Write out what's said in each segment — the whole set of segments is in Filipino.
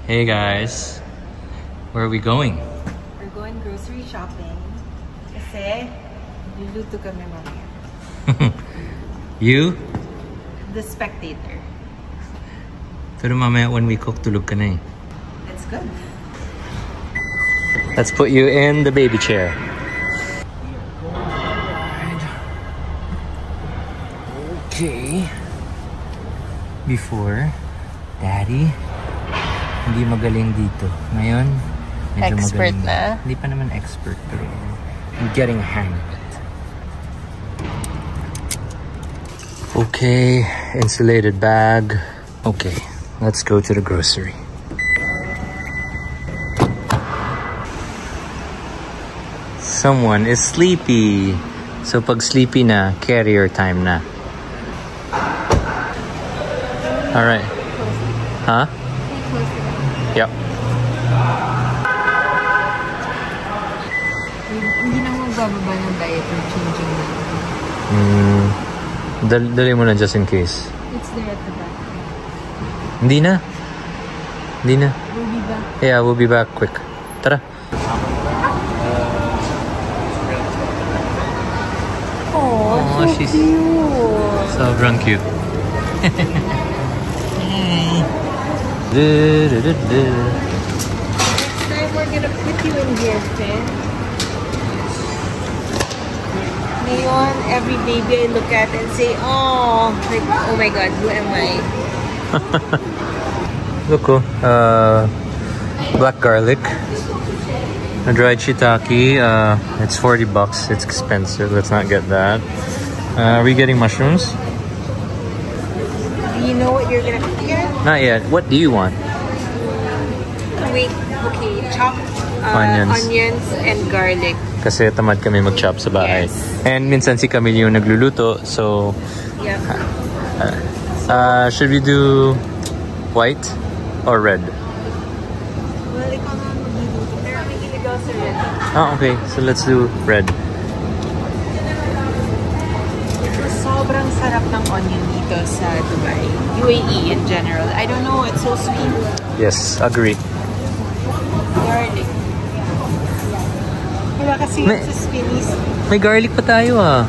Hey guys, where are we going? We're going grocery shopping. Kasi, luluto kami mamaya. You? The spectator. Pero mamaya when we cook, tulog ka na eh. That's good. Let's put you in the baby chair. Okay. Before, Daddy, hindi magaling dito. Ngayon, medyo Expert magaling na? Hindi pa naman expert, pero I'm getting a hang of it. Okay, insulated bag. Okay, let's go to the grocery. Someone is sleepy. So pag sleepy na, carrier time na. Alright. Huh? Yep. Hindi na magbababa ng diet or changing na. Dali mo na just in case. It's there at the back. Hindi na. Hindi na. We'll be back. Yeah, we'll be back quick. Tara. Oh, so she's cute. sobrang cute. Next time we're gonna put you in here, Finn. Ngayon, every baby I look at and say, oh, like, oh my God, who am I? Look, black garlic, a dried shiitake. It's $40. It's expensive. Let's not get that. Are we getting mushrooms? Do you know what you're gonna get? Not yet. What do you want? Wait, okay, chopped onions and garlic. Kasi tamad kami mag-chop sa bahay. Yes. And minsan si Camille yung nagluluto, so Yep. should we do white or red? Well, ikaw na magluluto. Pero may illegal sa red. Okay. So let's do red. Sobrang sarap ng onion dito sa Dubai. UAE in general. I don't know, it's so sweet. Yes, agree. Garlic. Wala kasi yun sa Spinneys. May garlic pa tayo ah.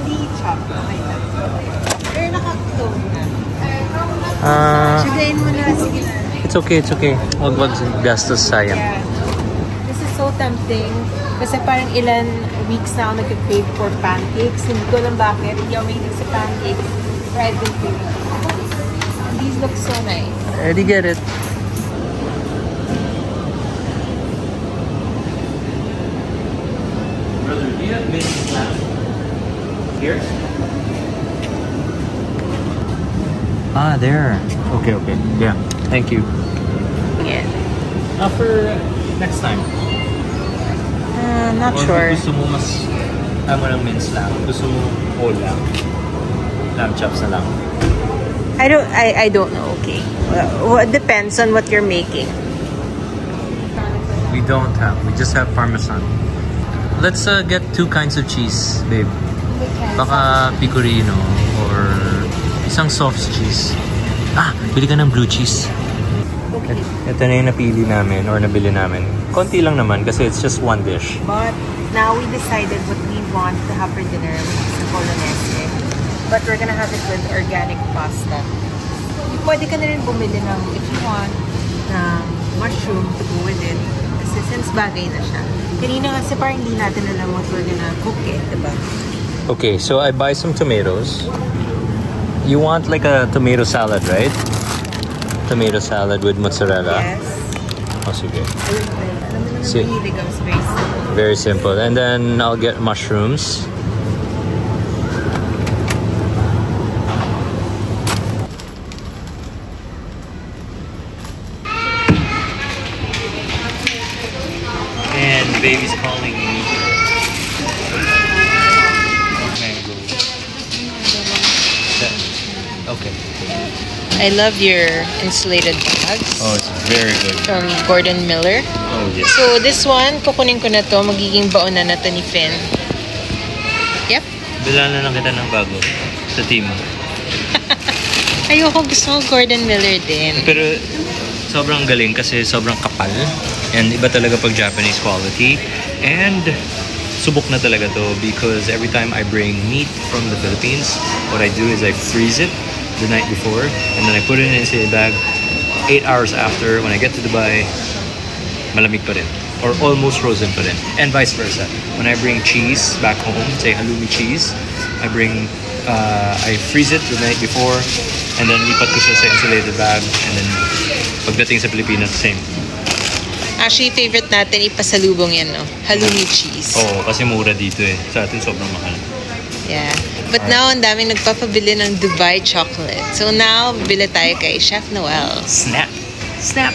Hindi chop. Pero naka-clove na. Sugayin mo na. Sige na. It's okay. Wag gastos sayang. Yeah. This is so tempting. Kasi parang ilan weeks na ako nag-crave for pancakes. Hindi ko alam bakit. Hindi ako mahilig sa pancakes. But I've been craving. These look so nice. I already get it. Brother, do you have mini lamb? Here? There. Okay. Yeah. Thank you. Yeah. For next time. Not Or sure. gusto mo mas mo ng minced lamb? Gusto mo whole lamb? Lamb chops na lang? I don't know. Okay. Well, it depends on what you're making. We don't have. We just have Parmesan. Let's get 2 kinds of cheese, babe. Baka pecorino or isang soft cheese. Bili ka ng blue cheese. Okay. Ito na yung napili namin or nabili namin. Konti lang naman kasi it's just one dish. But now we decided what we want to have for dinner, which is the bolognese. But we're gonna have it with organic pasta. Pwede ka na rin bumili ng, if you want, ng mushroom to go with it. Kasi since bagay na siya. Kanina kasi parang hindi natin alam what we're gonna cook diba? Okay, so I buy some tomatoes. You want like a tomato salad, right? Tomato salad with mozzarella. Yes. Sige. Alam mo naman Si- mahilig ako sa very simple. Very simple. And then I'll get mushrooms. And baby's calling me. Mango. Okay. I love your insulated bags. Oh, it's very good. From Gordon Miller. Oh, yes. So this one, kukunin ko na to. Magiging baonan na to ni Finn. Yep. Bilan na lang kita ng bago sa team. Ayoko, gusto ko Gordon Miller din. Pero sobrang galing kasi sobrang kapal. And iba talaga pag Japanese quality. And subok na talaga to because every time I bring meat from the Philippines, what I do is I freeze it the night before and then I put it in a bag. 8 hours after, when I get to Dubai, malamig pa rin. Or almost frozen pa rin. And vice versa. When I bring cheese back home, say halloumi cheese, I freeze it the night before and then lipat ko siya sa insulated bag and then pagdating sa Pilipinas, same. Actually, favorite natin ipasalubong yan, no? Halloumi cheese. Oo, kasi mura dito eh. Sa atin sobrang mahal. Yeah. But now, ang daming nagpapabili ng Dubai chocolate. So now, bili tayo kay Chef Noel. Snap! Snap!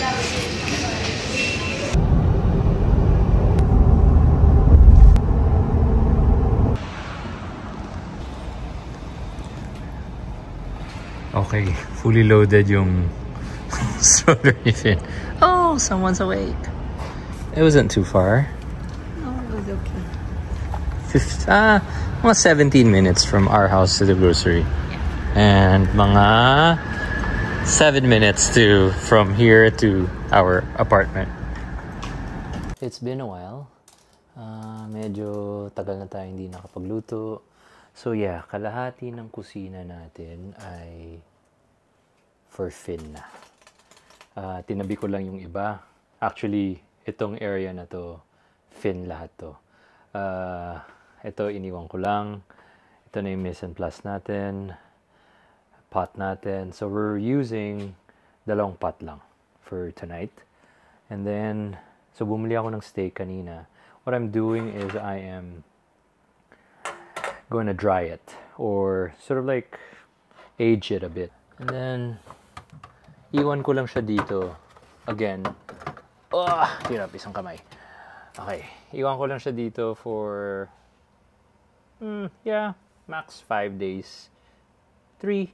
Okay, fully loaded yung stroller ni Finn. Oh, someone's awake. It wasn't too far. No, it was okay. Mga 17 minutes from our house to the grocery. And mga 7 minutes from here to our apartment. It's been a while. Medyo tagal na tayo hindi nakapagluto. So yeah, kalahati ng kusina natin ay for Finn na. Tinabi ko lang yung iba. Actually, itong area na to, Finn lahat to. Ito iniwan ko lang. Ito na yung mise en place natin. Pot natin. So we're using dalawang pot lang for tonight. And then, so bumili ako ng steak kanina. What I'm doing is I am going to dry it or sort of like age it a bit. And then, iwan ko lang siya dito. Again. Hirap, isang kamay. Okay. Iwan ko lang siya dito for max 5 days. 3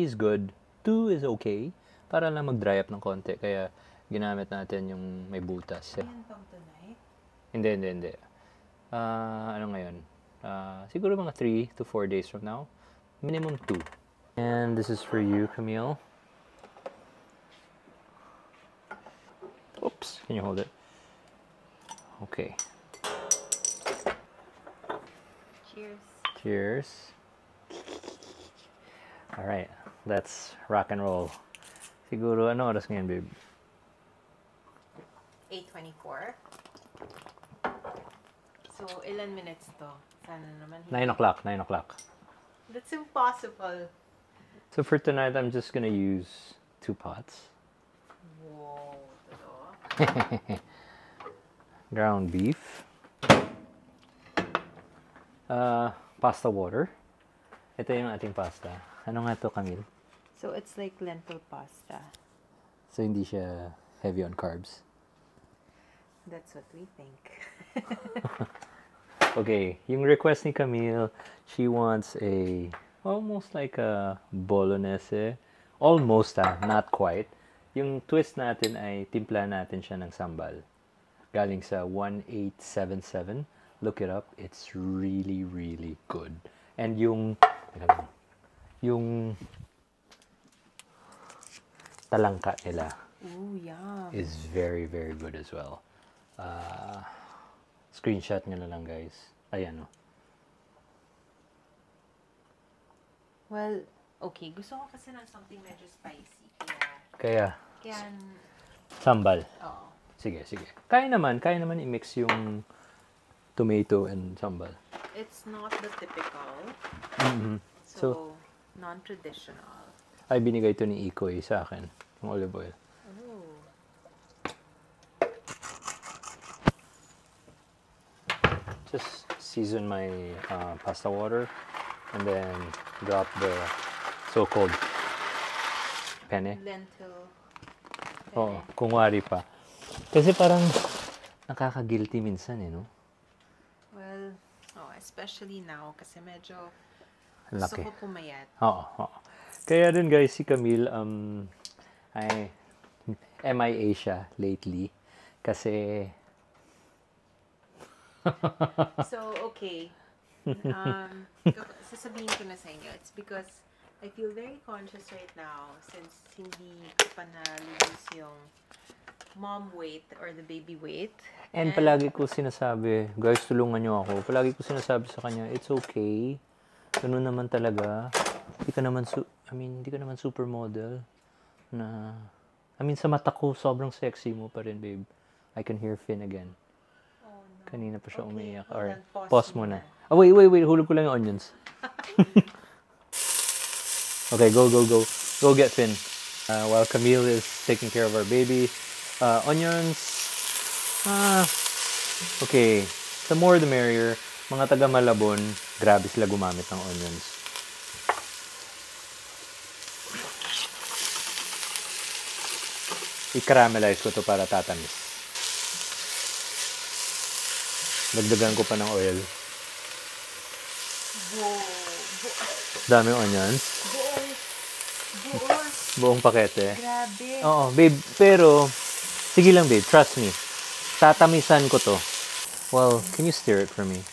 is good. 2 is okay. Para lang mag-dry up ng konti. Kaya ginamit natin yung may butas. Hindi. Ano ngayon? Siguro mga 3 to 4 days from now. Minimum 2. And this is for you, Camille. Oops, can you hold it? Okay. Cheers. Alright, let's rock and roll. Siguro, ano oras ngayon, babe? 8:24. So, ilan minutes to? Sana naman. 9 o'clock. That's impossible. So for tonight, I'm just gonna use 2 pots. Whoa, totoo. Ground beef. Pasta water. Ito yung ating pasta. Ano nga to, Camille? So, it's like lentil pasta. So hindi siya heavy on carbs. That's what we think. Okay, yung request ni Camille, she wants almost like a bolognese. Almost not quite. Yung twist natin ay timpla natin siya ng sambal. Galing sa 1877. Look it up. It's really, really good. And yung talangka nila is very, very good as well. Screenshot nyo na lang, guys. Ayan, Well, okay. Gusto ko kasi ng something medyo spicy. Kaya Kaya sambal. Oo. Sige. Kaya naman i-mix yung tomato and sambal. It's not the typical. So, non-traditional. ay binigay to ni Ikoy sa akin, yung olive oil. Oh. Just season my pasta water and then drop the so-called penne. Lentil. Oo, kungwari pa. Kasi parang nakaka-guilty minsan no? Well, especially now kasi medyo Laki. gusto ko pumayat. Oo. Kaya din guys, si Camille, ay MIA siya lately. Kasi So, okay. Sasabihin ko na sa inyo. It's because I feel very conscious right now since hindi ko pa na-lose yung mom weight or the baby weight. And palagi ko sinasabi, guys, tulungan nyo ako. Palagi ko sinasabi sa kanya, it's okay. Ganun naman talaga. Hindi ka naman supermodel. Sa mata ko, sobrang sexy mo pa rin, babe. I can hear Finn again. Oh, no. Kanina pa siya umiiyak. hold Alright, on, pause muna. Oh, wait. Hulog ko lang yung onions. Okay, go. Go get Finn. While Camille is taking care of our baby. Onions. Okay. The more the merrier. Mga taga Malabon, grabe sila gumamit ng onions. I-caramelize ko to para tatamis. Dagdagan ko pa ng oil. Daming onions. Buong pakete. Grabe. Oo, babe. Pero, sige lang, babe. Trust me. Tatamisan ko to. Well, can you stir it for me?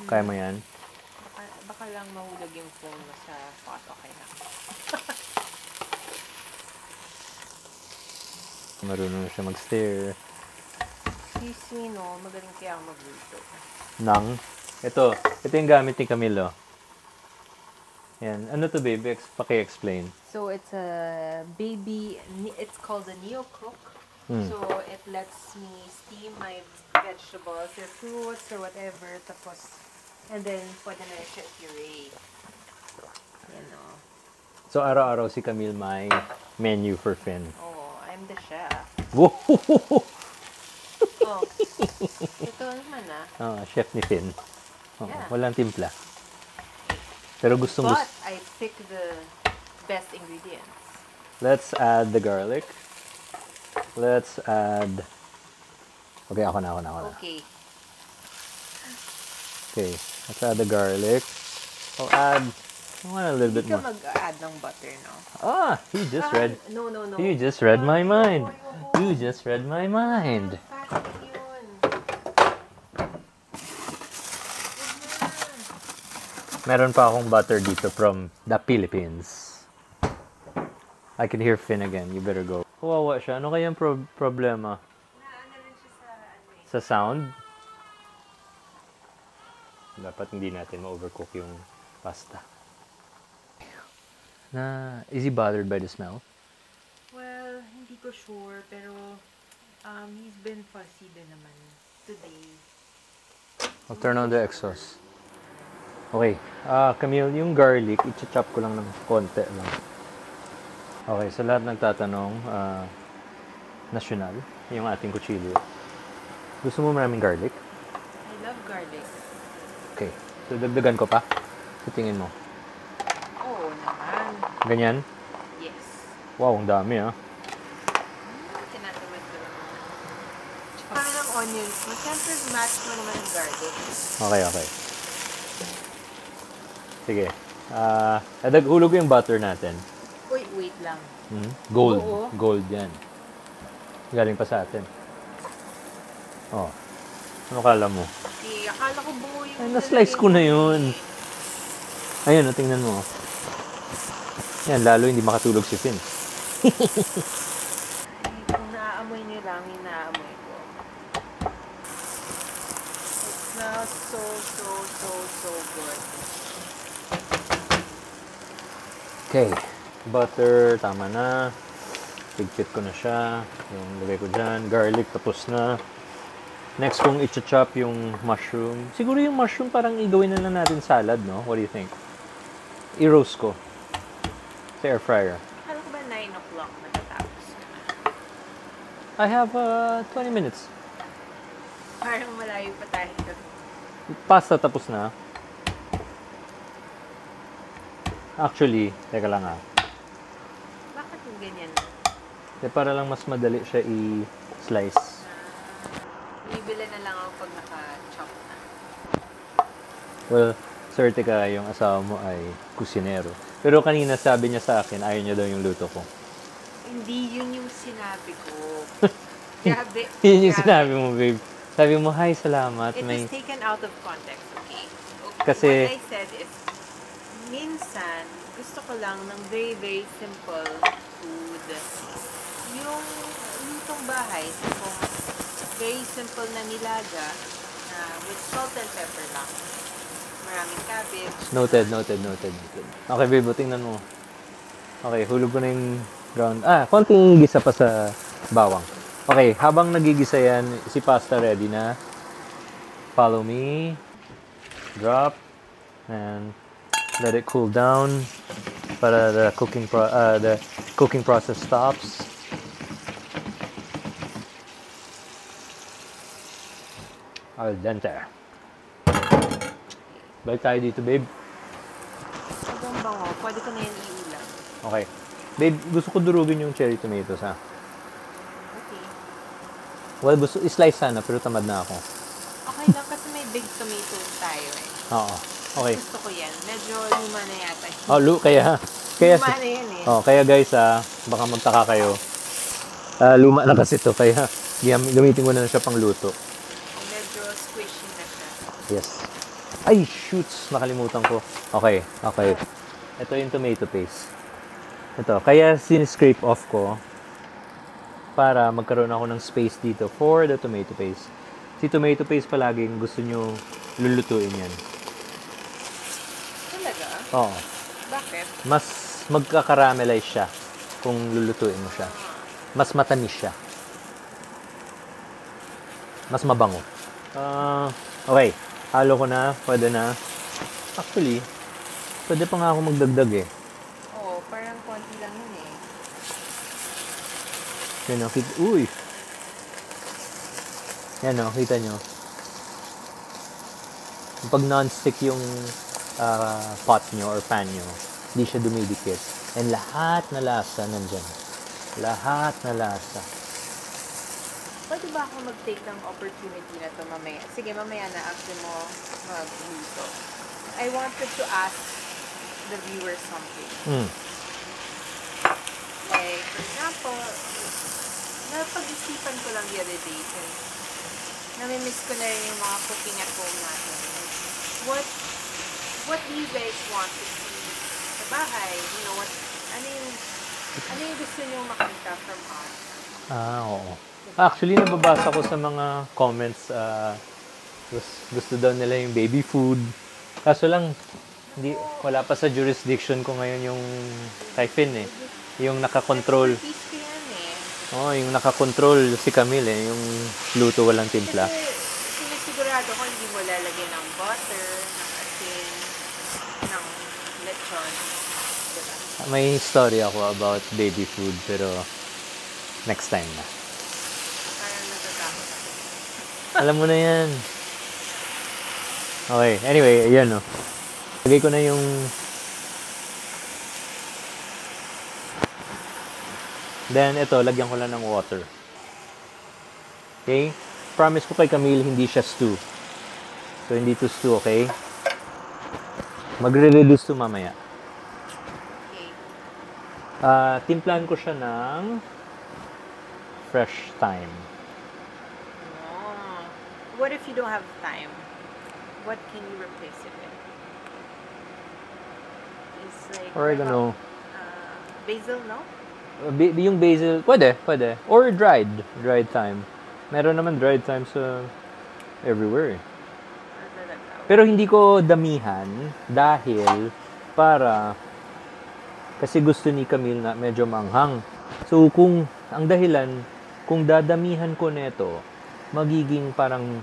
Kaya mo yan? Baka lang mahulog yung phone mo sa pot. Okay na. Marunong na siya mag-stir. Si Sino, magaling kaya magluto. Ito yung gamit ni Camilo. Yan. Ano to, babe? Paki-explain. So, it's a baby, it's called a Neocook. So, it lets me steam my vegetables or fruits or whatever. Tapos, and then, pwede na siya puree. Yan o. So, araw-araw si Camille may menu for Finn. Oh, I'm the chef. Whoa! Oh, ito naman Chef ni Finn. Yeah. Walang timpla. Pero But I pick the best ingredients. Let's add the garlic. Let's add... Okay, ako na. Okay. Okay, let's add the garlic. I want a little bit Hindi ka more. mag-add ng butter, no? You just read... No. You just read my mind. You just read my mind. Fat yun. Meron pa akong butter dito from the Philippines. I can hear Finn again. You better go. Kawawa siya. Ano kayang problema? Naano rin siya sa Sa sound? Dapat hindi natin ma-overcook yung pasta. Is he bothered by the smell? Well, hindi ko sure, pero he's been fussy din naman today. I'll turn on the exhaust. Okay. Camille, yung garlic, i-chop ko lang ng konti lang. Okay, sa lahat nagtatanong, national, yung ating kutsilyo. Gusto mo maraming garlic? I love garlic. Okay. So, dagdagan ko pa? Sa tingin mo? Oo naman. Ganyan? Yes. Wow, ang dami Tinatamad ko naman. Parang ng onions mo, siyempre match mo naman ang garlic. Okay. Sige. Hulog yung butter natin. Uy, wait lang. Gold. Oo. Gold yan. Galing pa sa atin. Oh. Ano kala mo? Akala ko buo yung... Ay, na-slice ko na yun. Ayun, tingnan mo. Yan, lalo hindi makatulog si Finn. Kung naaamoy niyo lang, yung naaamoy ko. It smells so good. Okay. Butter, tama na. Pigpit ko na siya. Yung lagay ko dyan. Garlic, tapos na. Next kong i-chop yung mushroom. Siguro yung mushroom parang igawin na lang natin salad, no? What do you think? I-roast ko. Sa air fryer. Akala ko ba 9 o'clock natatapos na? I have 20 minutes. Parang malayo pa tayo. Pasta tapos na. Actually, teka lang Bakit yung ganyan? Para lang mas madali siya i-slice. Bibili na lang ako pag naka-chop na. Well, swerte ka yung asawa mo ay kusinero. Pero kanina sabi niya sa akin, ayaw niya daw yung luto ko. Hindi yun yung sinabi ko. Grabe. Yun yung sinabi mo, babe. Sabi mo, hi, salamat. It was taken out of context, okay? Kasi- What I said is, minsan, gusto ko lang ng very, very simple food. Yung bahay. Kung very simple na nilaga with salt and pepper lang. Maraming cabbage. Noted. Okay, babe, tingnan mo. Okay, hulog ko na yung ground. Konting gisa pa sa bawang. Okay, habang nagigisa yan, si pasta ready na. Follow me. Drop. And let it cool down para the cooking process stops. Al dente. Balik tayo dito, babe. Sobrang bango. Pwede ko na yan iulam. Okay. Babe, gusto ko durugin yung cherry tomatoes, ha? Okay. Well, gusto i-slice sana, pero tamad na ako. Okay lang kasi may big tomatoes tayo eh. Oo. Okay. Gusto ko yan. Medyo luma na yata. Luma na yan eh. Kaya guys, baka magtaka kayo. Luma na kasi to, kaya gamitin ko na siya pang luto. Medyo squishy na siya. Yes. Ay, shoots! Nakalimutan ko. Okay. Ito yung tomato paste. Ito. Kaya sin-scrape off ko para magkaroon ako ng space dito for the tomato paste. Si tomato paste palaging gusto nyo lulutuin yan. Talaga? Oo. Bakit? Mas magkakaramelize siya kung lulutuin mo siya. Mas matamis siya. Mas mabango. Okay. Halo ko na. Pwede na. Actually, pwede pa nga ako magdagdag eh. Oo, parang konti lang yun eh. Yan o. Uy! Yan o. Kita nyo. Pag non-stick yung pot nyo or pan nyo, hindi siya dumidikit. And lahat na lasa nandyan. Lahat na lasa. Pwede ba ako mag-take ng opportunity na to mamaya? Sige, mamaya na after mo mag-luto. I wanted to ask the viewers something. Like, for example, napag-isipan ko lang the other day since namimiss ko na rin yung mga cooking at home natin. What do you guys want to see sa bahay? You know, ano yung gusto nyo makita from us? Oo. Actually, nababasa ko sa mga comments, gusto daw nila yung baby food. Kaso lang, wala pa sa jurisdiction ko ngayon yung kay Finn eh. Yung nakakontrol. Yung nakakontrol si Camille eh. Yung luto walang timpla. Kasi sinisigurado ko hindi mo lalagyan ng butter, ng asin, ng lechon. Diba? May story ako about baby food pero next time na. Parang natatakot ako. Alam mo na yan. Okay, anyway, ayan o. Lagay ko na yung then ito, lagyan ko lang ng water. Okay? Promise ko kay Camille, hindi siya stew. So, hindi to stew, okay? Magre-reduce to mamaya. Okay. Timplan ko siya ng fresh thyme. Oh. What if you don't have time? What can you replace it with? It's like Oregano. Basil, no? Yung basil, pwede. Or dried thyme. Meron naman dried thyme sa everywhere. Pero hindi ko damihan dahil kasi gusto ni Camille na medyo manghang. So ang dahilan, kung dadamihan ko nito, magiging parang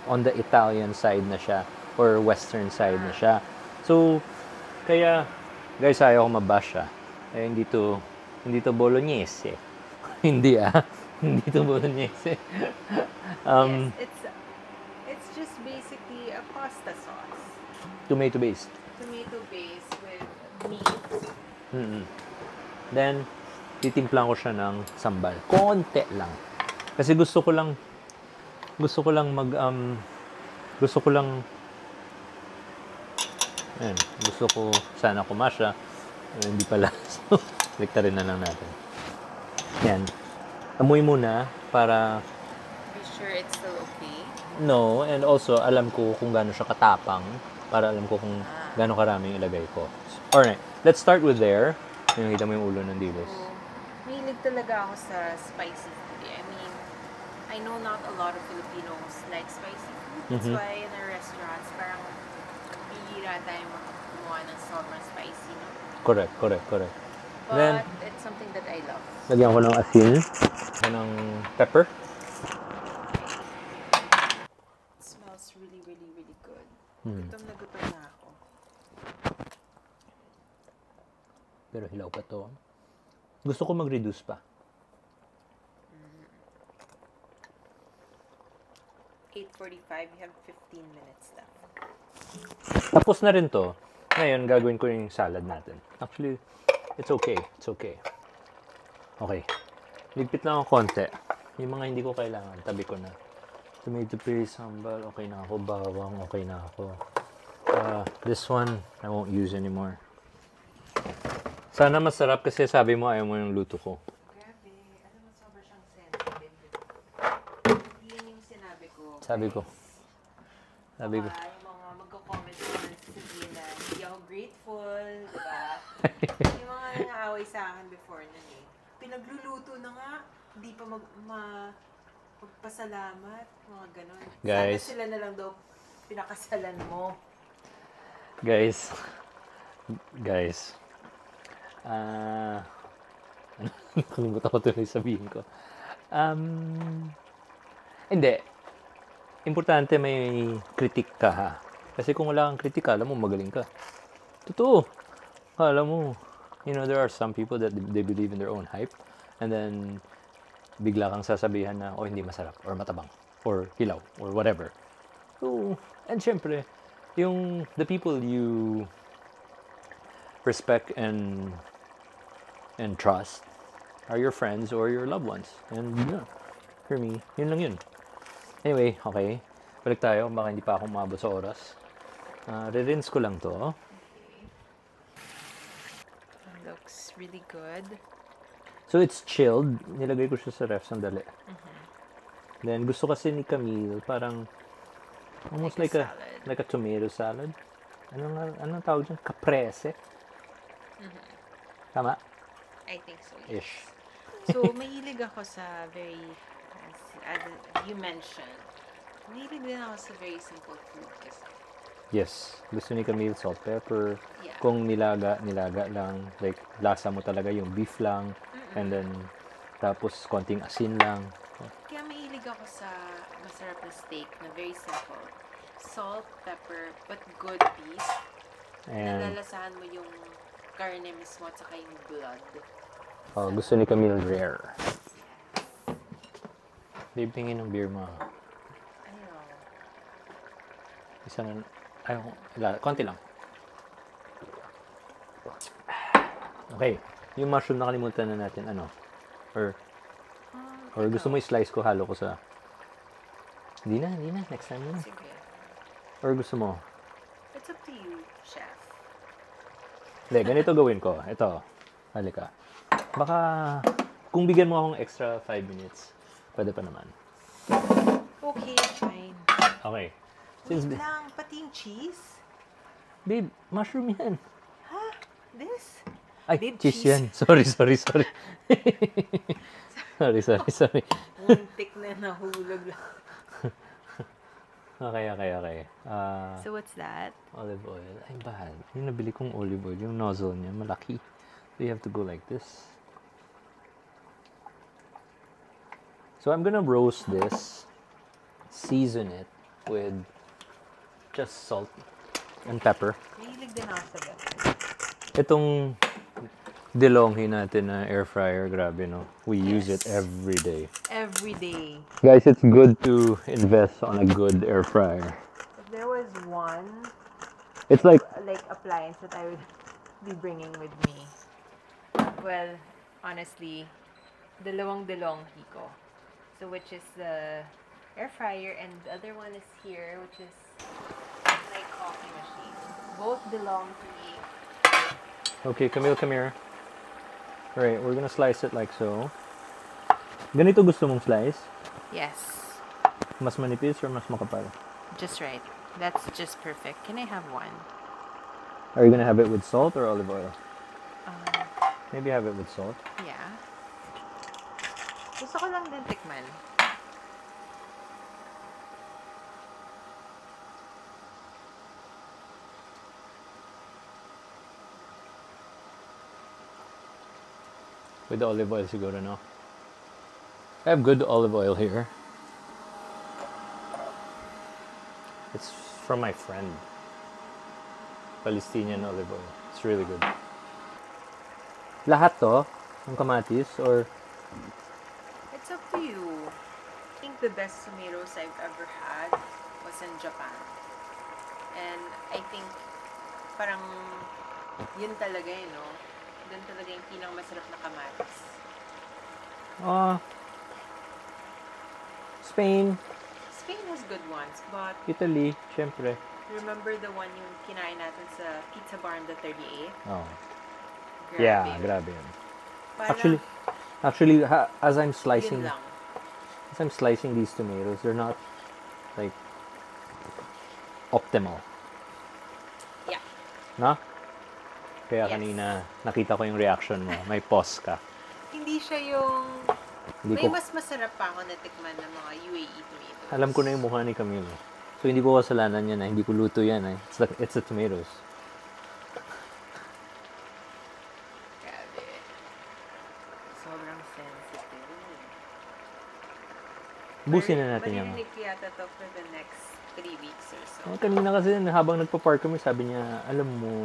on the Italian side na siya or western side na siya. So, kaya guys, ayaw ko mabash siya. Hindi to bolognese. Hindi Hindi to bolognese. Yes, it's just basically a pasta sauce. Tomato based with meat. Then, titimplan ko siya ng sambal. Konti lang. Kasi gusto ko lang gusto ko sana kumasya. Hindi pala. So, liktarin na lang natin. Yan. Amoy muna para Be sure it's still okay. no, and also alam ko kung gaano siya katapang para alam ko kung gaano karami yung ilagay ko. Alright, let's start with there. Yung kita mo yung ulo ng dilos. So, mahilig talaga ako sa spicy food. I mean, I know not a lot of Filipinos like spicy food. That's why in our restaurants, parang bihira tayo gumawa ng sobrang spicy, no? Correct. But Then, it's something that I love. lagyan ko ng asin. Ng pepper. It smells really, really, really good. Gutom na ako. Pero hilaw pa to. Gusto ko mag-reduce pa. 8:45, you have 15 minutes left. Tapos na rin to. Ngayon, gagawin ko yung salad natin. Actually, it's okay. Okay. Ligpit lang ako konti. Yung mga hindi ko kailangan, tabi ko na. Tomato paste, sambal, okay na ako. Bawang, okay na ako. This one, I won't use anymore. Sana masarap kasi sabi mo ayaw mo yung luto ko. Grabe, alam mo sobrang siyang sensitive. Yun yung sinabi ko. Sabi ko. Yung mga magko-comment naman sasabihin na hindi ako grateful, diba? Yung mga nangaaway sa akin before nun eh. Pinagluluto na nga, hindi pa magpasalamat, mga ganon. Guys. Sana sila na lang daw pinakasalan mo. Guys. Nakalimutan ko tuloy sabihin ko. Hindi. Importante may kritik ka ha. Kasi kung wala kang kritika, alam mo magaling ka. Totoo. Alam mo, there are some people that they believe in their own hype. And then, bigla kang sasabihan na, oh, hindi masarap, or matabang, or hilaw, or whatever. So, and syempre, the people you respect and trust are your friends or your loved ones. And for me, yun lang yun. Anyway, okay. Balik tayo. Baka hindi pa ako umabot sa oras. Re-rinse ko lang to. Looks really good. So, it's chilled. Nilagay ko siya sa ref sandali. Then, gusto kasi ni Camille, parang almost like a tomato salad. Anong tawag dyan? Caprese. Tama? I think so, yes. Ish. So, mahilig ako sa as you mentioned, mahilig din ako sa very simple food kasi. Yes. Gusto ni Camille salt, pepper. Yeah. Kung nilaga lang. Like, lasa mo talaga yung beef lang. And then, tapos konting asin lang. Kaya mahilig ako sa masarap na steak na very simple. Salt, pepper, but good beef. And Nalalasahan mo yung karne mismo at saka yung blood. gusto ni Camille rare. Babe, tingin ng beer mo. Ano? Isa na. Konti lang. Okay. Yung mushroom nakalimutan na natin. Or gusto mo i-slice ko, halo ko sa... Hindi na. Next time na. Sige. Or gusto mo? It's up to you, chef. Hindi, ganito gawin ko. Ito. Halika. Baka, kung bigyan mo akong extra 5 minutes, pwede pa naman. Okay, fine. Okay. Wait lang, pati yung cheese? Babe, mushroom yan. Ha? This? Ay, Babe, cheese cheese. yan. Sorry. sorry. Muntik na nahulog lang. Okay. So what's that? Olive oil. Ay, bad. Yung nabili kong olive oil, yung nozzle niya, malaki. So you have to go like this. So I'm gonna roast this, season it with just salt and pepper. Mahilig din ako sa pepper. Itong DeLonghi natin na air fryer, grabe no. We use it every day. Every day. Guys, it's good to invest on a good air fryer. If there was one It's like appliance that I would be bringing with me, well, honestly, dalawang DeLonghi ko. So which is the air fryer and the other one is here, which is my coffee machine. Both belong to me. okay, Camille, come here. Alright, we're gonna slice it like so. Ganito gusto mong slice? Yes. Mas manipis or mas makapal? Just right. That's just perfect. Can I have one? Are you gonna have it with salt or olive oil? Maybe have it with salt. Yeah. Gusto ko lang din tikman. With the olive oil siguro, no? I have good olive oil here. It's from my friend. Palestinian olive oil. It's really good. Lahat to? Ng kamatis? Or... It's up to you. I think the best tomatoes I've ever had was in Japan. And I think parang yun talaga no? Yun talaga yung pinakamasarap na kamatis. Spain. Spain has good ones, but Italy, syempre. remember the one yung kinain natin sa Pizza Bar on the 38th? Oh. Grabe. Yeah, grabe yun. Parang, Actually, as I'm yun slicing... lang. As I'm slicing these tomatoes, they're not, like, optimal. Yeah. No? Kaya Yes. kanina, nakita ko yung reaction mo. May pause ka. Hindi siya yung... Hindi May ko, mas masarap pa ako natikman ng mga UAE tomatoes. alam ko na yung mukha ni Camille. So, hindi ko kasalanan yan. Hindi ko luto yan. It's the tomatoes. Grabe. Sobrang sensitive. Busin na natin yan. Maririnig ko yata to for the next 3 weeks or so. Kanina kasi, habang nagpa-park kami, sabi niya, alam mo,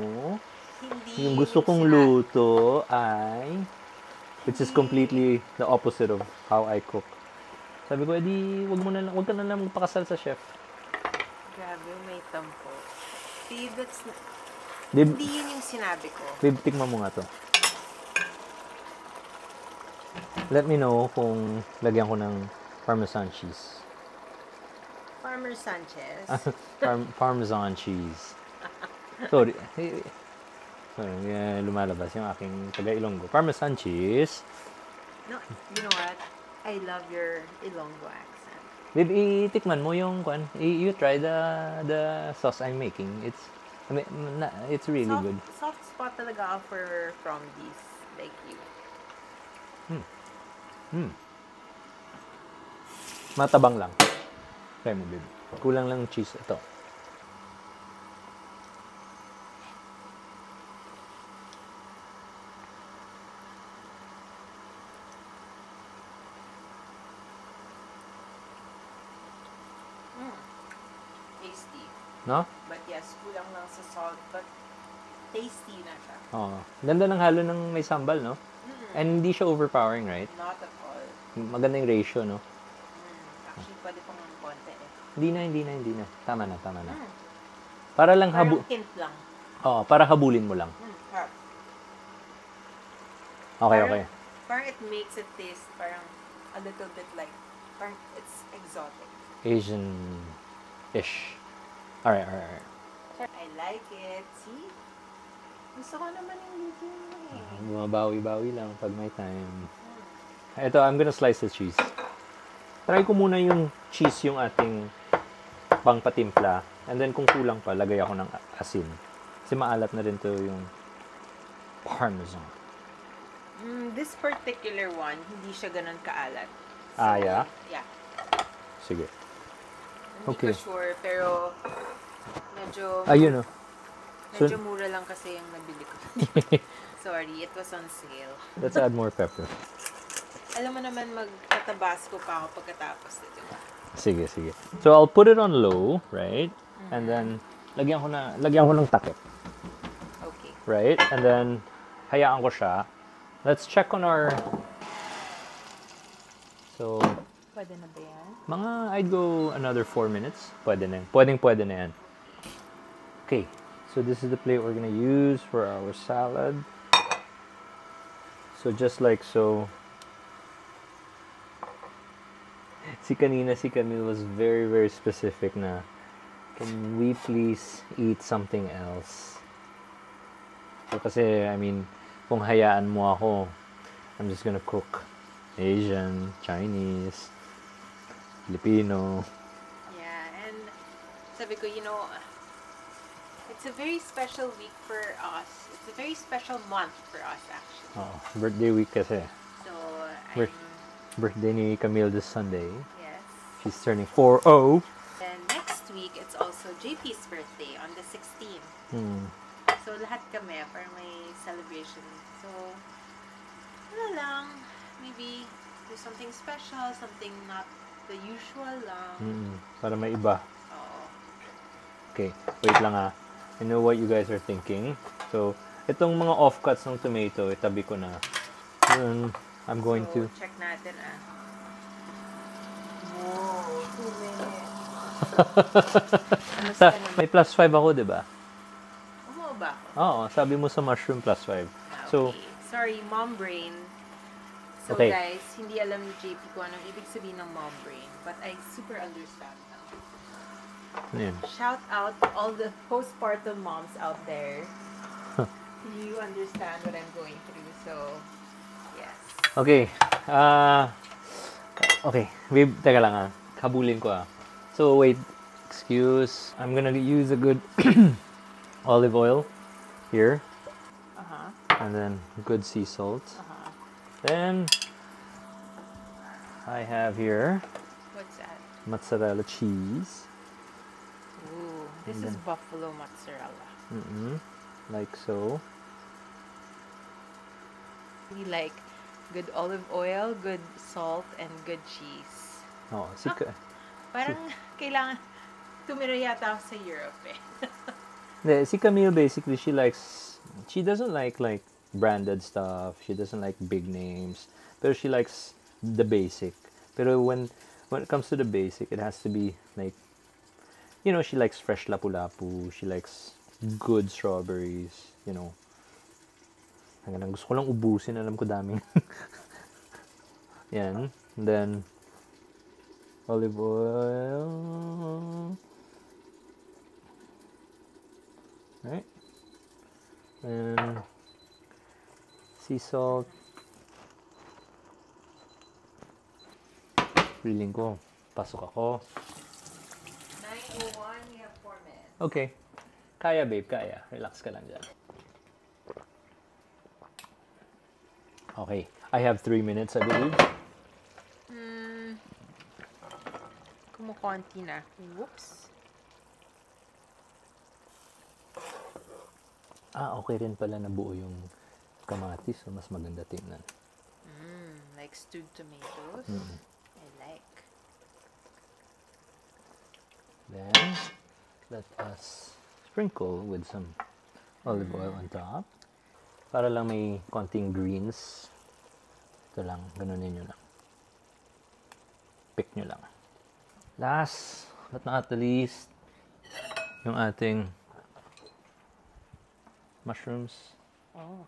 Hindi yung gusto kong luto ay, which is completely the opposite of how I cook. Sabi ko, edi, wag ka na lang magpakasal sa chef. Grabe, may tampo. See, that's... Babe, Hindi yun yung sinabi ko. babe, tikman mo nga to. Let me know kung lagyan ko ng Parmesan cheese. Farmer Sanchez. Parmesan cheese. Sorry. Lumalabas yung aking taga-Ilonggo. Parmesan cheese. No, you know what? I love your Ilonggo accent. Babe, itikman mo yung kwan. You try the sauce I'm making. It's really good. Soft spot talaga ako from these, like you. Matabang lang. Try mo, babe. Kulang lang cheese. Ito. Tasty. No? But yes, kulang lang sa salt, but tasty na siya. Oo. Ganda ng halo ng may sambal, no? And hindi siya overpowering, right? Not at all. Maganda yung ratio, no? Actually, pwede pang konti eh. Hindi na. Tama na. Para lang Parang hint lang. Oo, para habulin mo lang. Harap. Okay. Parang it makes it taste parang a little bit like, parang it's exotic. Asian-ish. Alright. I like it. See? Gusto ko naman yung luto mo eh. Bumabawi-bawi lang pag may time. Ito, I'm gonna slice the cheese. Try ko muna yung cheese yung ating pangpatimpla. And then kung kulang pa, lagay ako ng asin. Kasi maalat na rin to yung Parmesan. This particular one, hindi siya ganun kaalat. So, Yeah? Yeah. Sige. Hindi Okay. ko sure, pero medyo Ayun, oh. medyo mura lang kasi yung nabili ko. Sorry, it was on sale. Let's add more pepper. Alam mo naman, magtatabasco pa ako pagkatapos, di ba? Sige. So, I'll put it on low, right? And then, lagyan ko ng takip. Okay. Right? And then, hayaan ko siya. Let's check on our... So, Pwede na ba yan? I'd go another 4 minutes. Pwede na yan. Pwede na yan. Okay. So, this is the plate we're gonna use for our salad. So, just like so. Si Camille was very, very specific na, can we please eat something else? So, kasi, I mean, kung hayaan mo ako, I'm just gonna cook Asian, Chinese, Filipino. Yeah, and sabi ko, it's a very special week for us. It's a very special month for us, actually. Birthday week kasi. So, Bir- birthday ni Camille this Sunday. Yes. She's turning 4-0. And next week, it's also JP's birthday on the 16th. So, lahat kami, parang may celebration. So, ano lang, maybe do something special, something not the usual lang. Para may iba. Oo. Okay, wait lang ah. I know what you guys are thinking. So, itong mga offcuts ng tomato, itabi ko na. I'm going to... check natin ah. Whoa, 2 minutes. May plus 5 ako, di ba? Umuha ba ako? Oo, sabi mo sa mushroom plus 5. Okay. So, sorry, mom brain. So okay. guys, hindi alam ni JP kung anong ibig sabihin ng mom brain. But I super understand now. Ayan. Shout out to all the postpartum moms out there. You understand what I'm going through, so yes. Okay. Okay. Babe, teka lang ah. Habulin ko ah. So, wait. Excuse. I'm gonna use a good olive oil here. And then good sea salt. Then, I have here What's that? mozzarella cheese. Ooh, this is buffalo mozzarella. Like so. We like good olive oil, good salt, and good cheese. Oh, sika. Parang kailangan tumira yata ako sa Europe eh. Si Camille basically she doesn't like branded stuff. She doesn't like big names. Pero she likes the basic. Pero when it comes to the basic, it has to be like, you know, she likes fresh lapu-lapu. She likes good strawberries, you know. Hanggang gusto ko lang ubusin, alam ko daming. Yan. And then olive oil. Right. And sea salt. Feeling ko, pasok ako. 9:01, we have 4 minutes. Okay. Kaya, babe, kaya. Relax ka lang dyan. Okay. I have 3 minutes, I believe. Kumukonti na. Whoops. Okay rin pala na buo yung kamatis. So mas maganda tingnan. Like stewed tomatoes. I like. Then, let us sprinkle with some olive oil on top. Para lang may konting greens. Ito lang, ganunin nyo lang. Pick nyo lang. Last but not the least, yung ating mushrooms. Oh.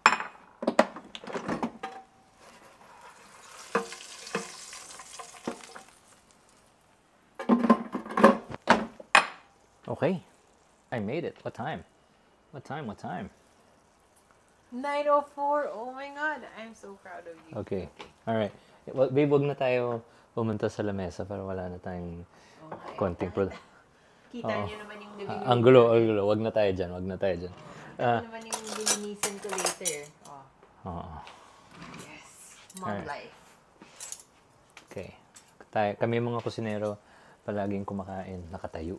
Okay. I made it. What time? What time? 9:04. Oh my God. I'm so proud of you. Okay. Alright. Well, babe, wag na tayo pumunta sa lamesa para wala na tayong konting product. Kita niyo naman yung living room. Ang gulo. Wag na tayo dyan. Ito naman yung lilinisin ko later. Yes. Mom life. Okay. Kami mga kusinero, palaging kumakain, nakatayo.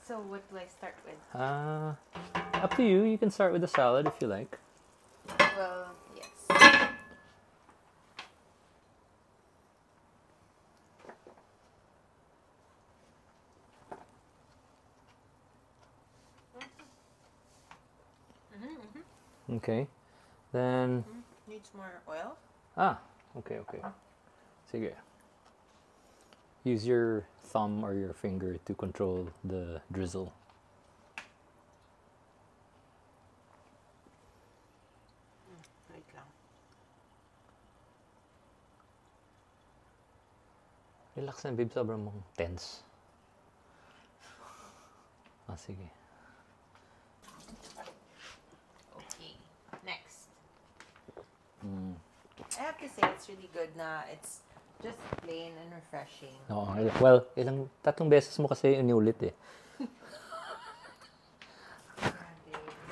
So, what do I start with? Up to you. You can start with the salad if you like. Well, yes. Okay. Then... Needs more oil? Okay. Sige. Use your thumb or your finger to control the drizzle. Wait lang. Relax na, babe. Sobrang mong tense. Sige. Okay. Next. I have to say, it's really good na it's just plain and refreshing. Oo. Well, tatlong beses mo kasi inulit eh.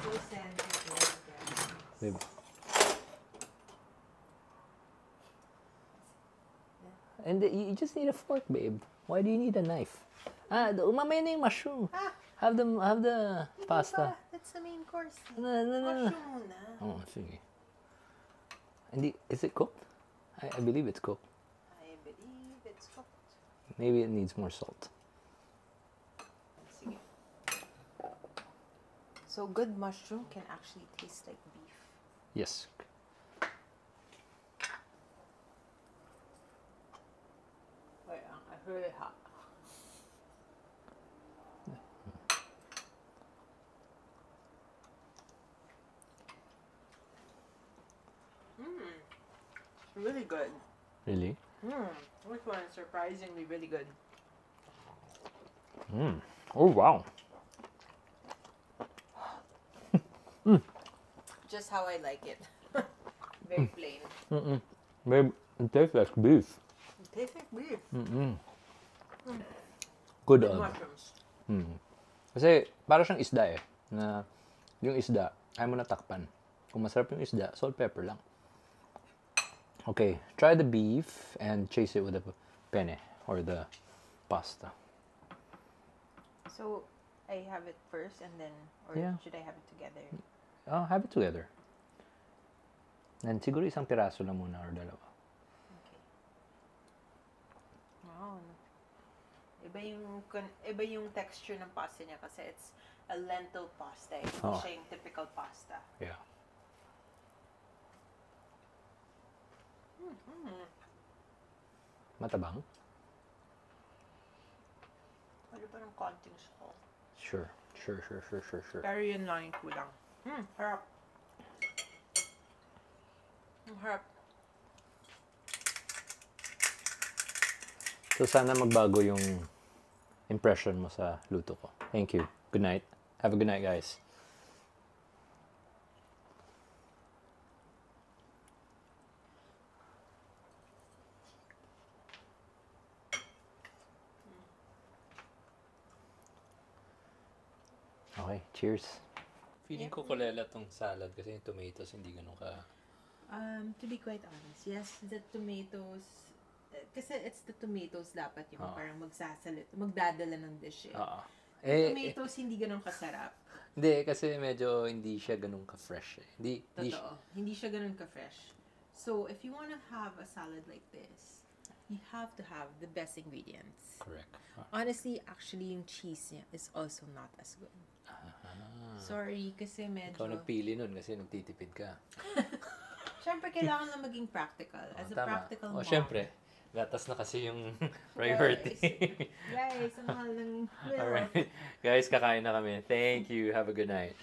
So sensitive, guys. Babe. And you just need a fork, babe. Why do you need a knife? Umamay na yung mushroom. Have the pasta. That's the main course. No. Mushroom muna. Oh, sige. Is it cooked? I believe it's cooked. I believe it's cooked. Maybe it needs more salt. Sige. So good mushroom can actually taste like beef. Yes. Wait, I heard it hot. Really good. Really? This one is surprisingly really good. Oh, wow. Just how I like it. Very plain. Babe, it tastes like beef. It tastes like beef. Good With on. mushrooms. Kasi, para siyang isda eh. Na, yung isda, ayaw mo natakpan. Kung masarap yung isda, salt, pepper lang. Okay, try the beef and chase it with the penne or the pasta. So, I have it first and then, or Yeah. should I have it together? Have it together. And siguro isang piraso lang muna or dalawa. Okay. Wow. Iba yung texture ng pasta niya kasi it's a lentil pasta. Hindi siya yung typical pasta. Yeah. Matabang? Wala pa ng konting salt. Sure. Pero yun lang yung kulang. Harap. Harap. So sana magbago yung impression mo sa luto ko. Thank you. Good night. Have a good night, guys. Okay, cheers. Feeling ko kulela tong salad kasi yung tomatoes hindi ganun ka... To be quite honest, yes, the tomatoes, kasi it's the tomatoes dapat yung parang magdadala ng dish eh. Tomatoes hindi ganun kasarap. Hindi, kasi medyo hindi siya ganun ka-fresh eh. Hindi siya ganun ka-fresh. So, if you want to have a salad like this, you have to have the best ingredients. Correct. Honestly, actually, yung cheese niya is also not as good. Sorry, kasi medyo... Ikaw nagpili nun kasi nagtitipid ka. Siyempre, kailangan lang maging practical. As a practical mom. Siyempre. Gatas na kasi yung priority. Guys, ang mahal ng milk. Alright. Guys, kakain na kami. Thank you. Have a good night.